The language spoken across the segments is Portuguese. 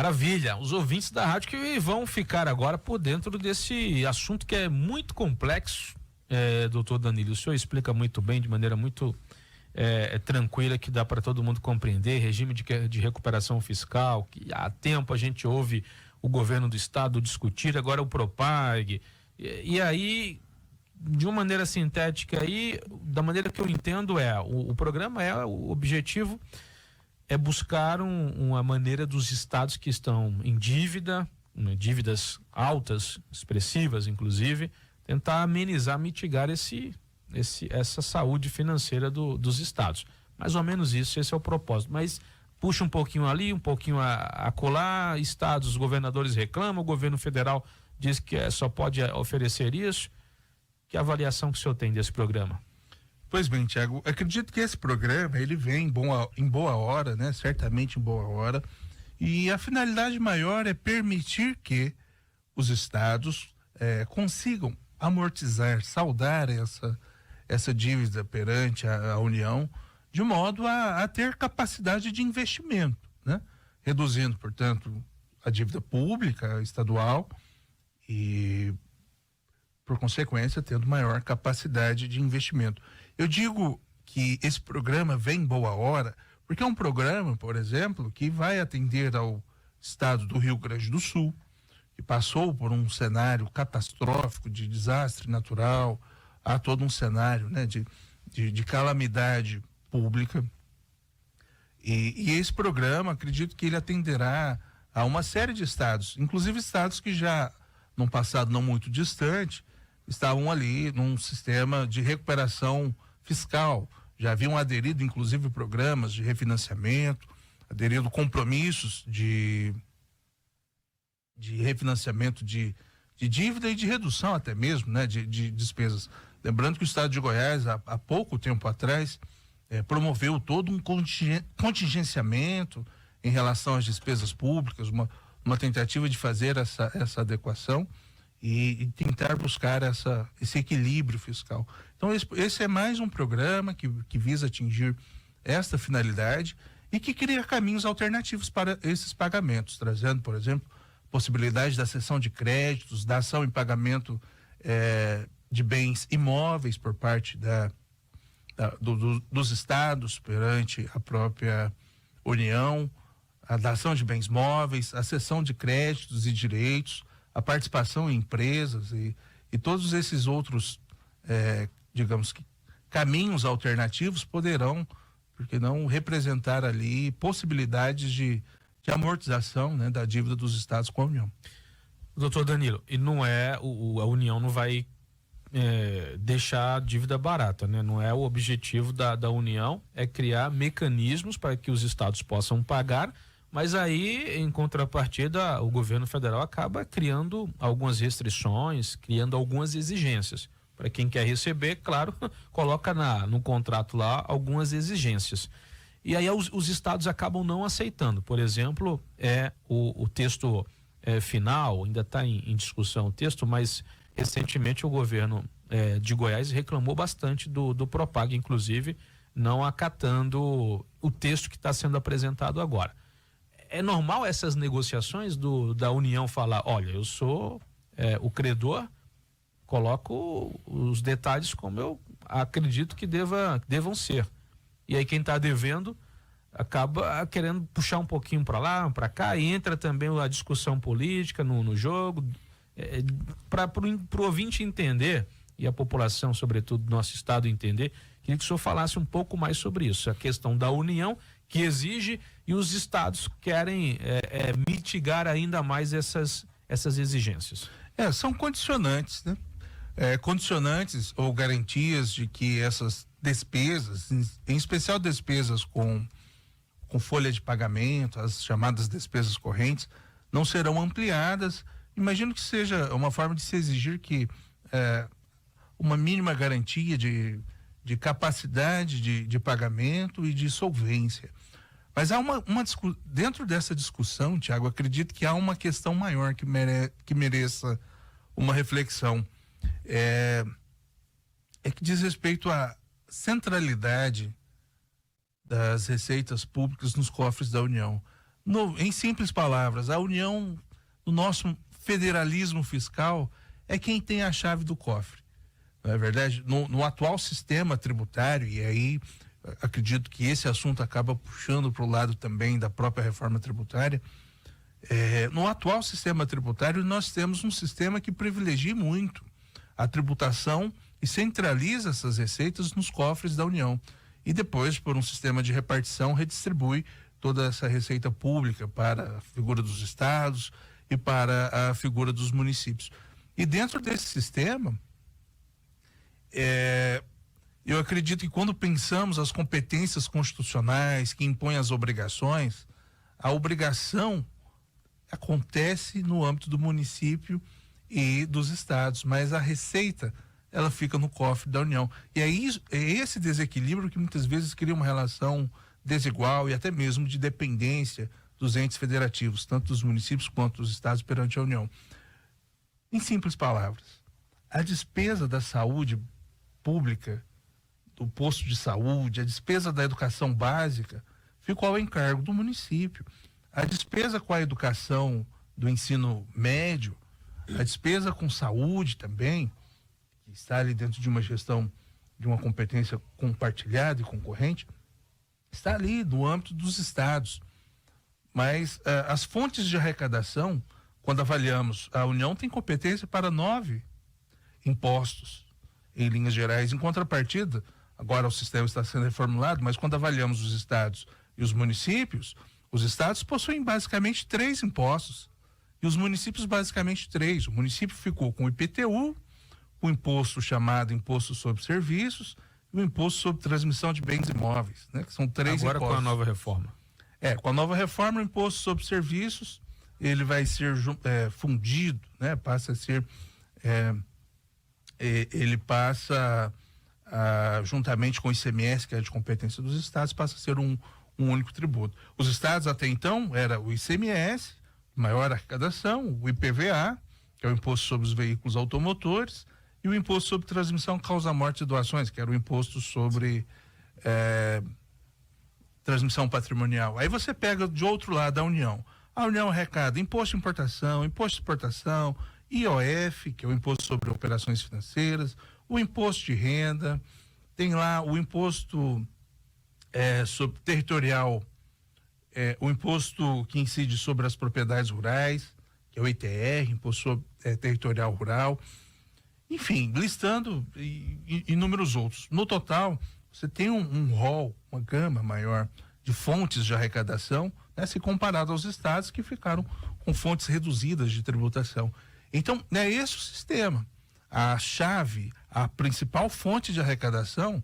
Maravilha, os ouvintes da rádio que vão ficar agora por dentro desse assunto que é muito complexo, doutor Danilo, o senhor explica muito bem, de maneira muito tranquila, que dá para todo mundo compreender, regime de recuperação fiscal, que há tempo a gente ouve o governo do estado discutir, agora o Propag, e aí, de uma maneira sintética aí, da maneira que eu entendo o programa o objetivo é buscar uma maneira dos estados que estão em dívida, dívidas altas, expressivas inclusive, tentar amenizar, mitigar essa saúde financeira dos estados. Mais ou menos isso, esse é o propósito. Mas puxa um pouquinho ali, um pouquinho acolá, estados, os governadores reclamam, o governo federal diz que só pode oferecer isso. Que avaliação que o senhor tem desse programa? Pois bem, Tiago, acredito que esse programa, ele vem em boa hora, né? Certamente em boa hora, e a finalidade maior é permitir que os estados consigam amortizar, saldar essa dívida perante a União, de modo a ter capacidade de investimento, né? Reduzindo, portanto, a dívida pública estadual e, por consequência, tendo maior capacidade de investimento. Eu digo que esse programa vem em boa hora, porque é um programa, por exemplo, que vai atender ao estado do Rio Grande do Sul, que passou por um cenário catastrófico de desastre natural, há todo um cenário, né, de calamidade pública. E esse programa, acredito que ele atenderá a uma série de estados, inclusive estados que já, num passado não muito distante, estavam ali num sistema de recuperação fiscal, já haviam aderido inclusive programas de refinanciamento, aderido compromissos de refinanciamento de dívida e de redução até mesmo, né, de despesas. Lembrando que o estado de Goiás, há pouco tempo atrás, promoveu todo um contingenciamento em relação às despesas públicas, uma tentativa de fazer essa adequação e tentar buscar esse equilíbrio fiscal. Então esse é mais um programa que visa atingir esta finalidade e que cria caminhos alternativos para esses pagamentos, trazendo, por exemplo, possibilidade da cessão de créditos, da ação em pagamento de bens imóveis por parte dos estados perante a própria União, a dação de bens móveis, a cessão de créditos e direitos, a participação em empresas e todos esses outros, digamos que caminhos alternativos poderão, porque não, representar ali possibilidades de amortização, né, da dívida dos estados com a União. Doutor Danilo, e não a União não vai deixar a dívida barata, né? Não é o objetivo da União, é criar mecanismos para que os estados possam pagar, mas aí, em contrapartida, o governo federal acaba criando algumas restrições, criando algumas exigências. Para quem quer receber, claro, coloca no contrato lá algumas exigências. E aí os estados acabam não aceitando. Por exemplo, o texto final, ainda está em discussão o texto, mas recentemente o governo de Goiás reclamou bastante do Propag, inclusive, não acatando o texto que está sendo apresentado agora. É normal essas negociações da União falar, olha, eu sou o credor, coloco os detalhes como eu acredito que devam ser. E aí quem está devendo acaba querendo puxar um pouquinho para lá, para cá, e entra também a discussão política no jogo, para o ouvinte entender, e a população, sobretudo do nosso estado, entender. Queria que o senhor falasse um pouco mais sobre isso, a questão da União, que exige, e os estados querem mitigar ainda mais essas exigências. São condicionantes, né? Condicionantes ou garantias de que essas despesas, em especial despesas com folha de pagamento, as chamadas despesas correntes, não serão ampliadas. Imagino que seja uma forma de se exigir que uma mínima garantia de capacidade de pagamento e de solvência. Mas há dentro dessa discussão, Tiago, acredito que há uma questão maior que mereça uma reflexão. Que diz respeito à centralidade das receitas públicas nos cofres da União. Em simples palavras, a União, o nosso federalismo fiscal é quem tem a chave do cofre. Não é verdade? No atual sistema tributário, e aí acredito que esse assunto acaba puxando para o lado também da própria reforma tributária, no atual sistema tributário nós temos um sistema que privilegia muito a tributação e centraliza essas receitas nos cofres da União. E depois, por um sistema de repartição, redistribui toda essa receita pública para a figura dos estados e para a figura dos municípios. E dentro desse sistema, eu acredito que quando pensamos as competências constitucionais que impõem as obrigações, a obrigação acontece no âmbito do município e dos estados, mas a receita ela fica no cofre da União. E é esse desequilíbrio que muitas vezes cria uma relação desigual e até mesmo de dependência dos entes federativos, tanto dos municípios quanto dos estados perante a União. Em simples palavras, a despesa da saúde pública, do posto de saúde, a despesa da educação básica, ficou ao encargo do município. A despesa com a educação do ensino médio, a despesa com saúde também, que está ali dentro de uma gestão, de uma competência compartilhada e concorrente, está ali no âmbito dos estados. Mas as fontes de arrecadação, quando avaliamos, a União tem competência para 9 impostos, em linhas gerais. Em contrapartida, agora o sistema está sendo reformulado, mas quando avaliamos os estados e os municípios, os estados possuem basicamente 3 impostos e os municípios basicamente 3. O município ficou com o IPTU, o imposto chamado Imposto sobre Serviços e o Imposto sobre Transmissão de Bens Imóveis, né? Que são 3 agora impostos. Com a nova reforma. Com a nova reforma, o Imposto sobre Serviços, ele vai ser fundido, né? Passa a ser, ele passa juntamente com o ICMS, que é de competência dos estados, passa a ser um único tributo. Os estados até então era o ICMS, maior arrecadação, o IPVA, que é o Imposto sobre os Veículos Automotores, e o Imposto sobre Transmissão, Causa, Morte e Doações, que era o Imposto sobre transmissão patrimonial. Aí você pega de outro lado a União. A União arrecada Imposto de Importação, Imposto de Exportação, IOF, que é o Imposto sobre Operações Financeiras, o Imposto de Renda, tem lá o Imposto sobre territorial, o imposto que incide sobre as propriedades rurais, que é o ITR, Imposto sobre, Territorial Rural, enfim, listando inúmeros outros. No total, você tem um rol, uma gama maior de fontes de arrecadação, né, se comparado aos estados que ficaram com fontes reduzidas de tributação. Então, é esse o sistema. A chave, a principal fonte de arrecadação,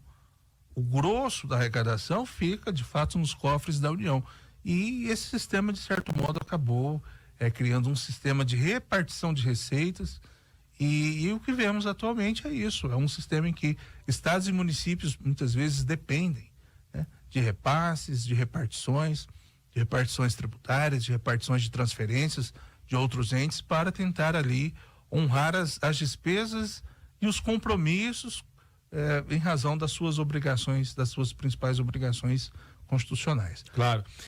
o grosso da arrecadação fica, de fato, nos cofres da União. E esse sistema, de certo modo, acabou criando um sistema de repartição de receitas e o que vemos atualmente é isso, é um sistema em que estados e municípios muitas vezes dependem, né, de repasses, de repartições tributárias, de repartições de transferências de outros entes para tentar ali honrar as despesas e os compromissos em razão das suas obrigações, das suas principais obrigações constitucionais. Claro.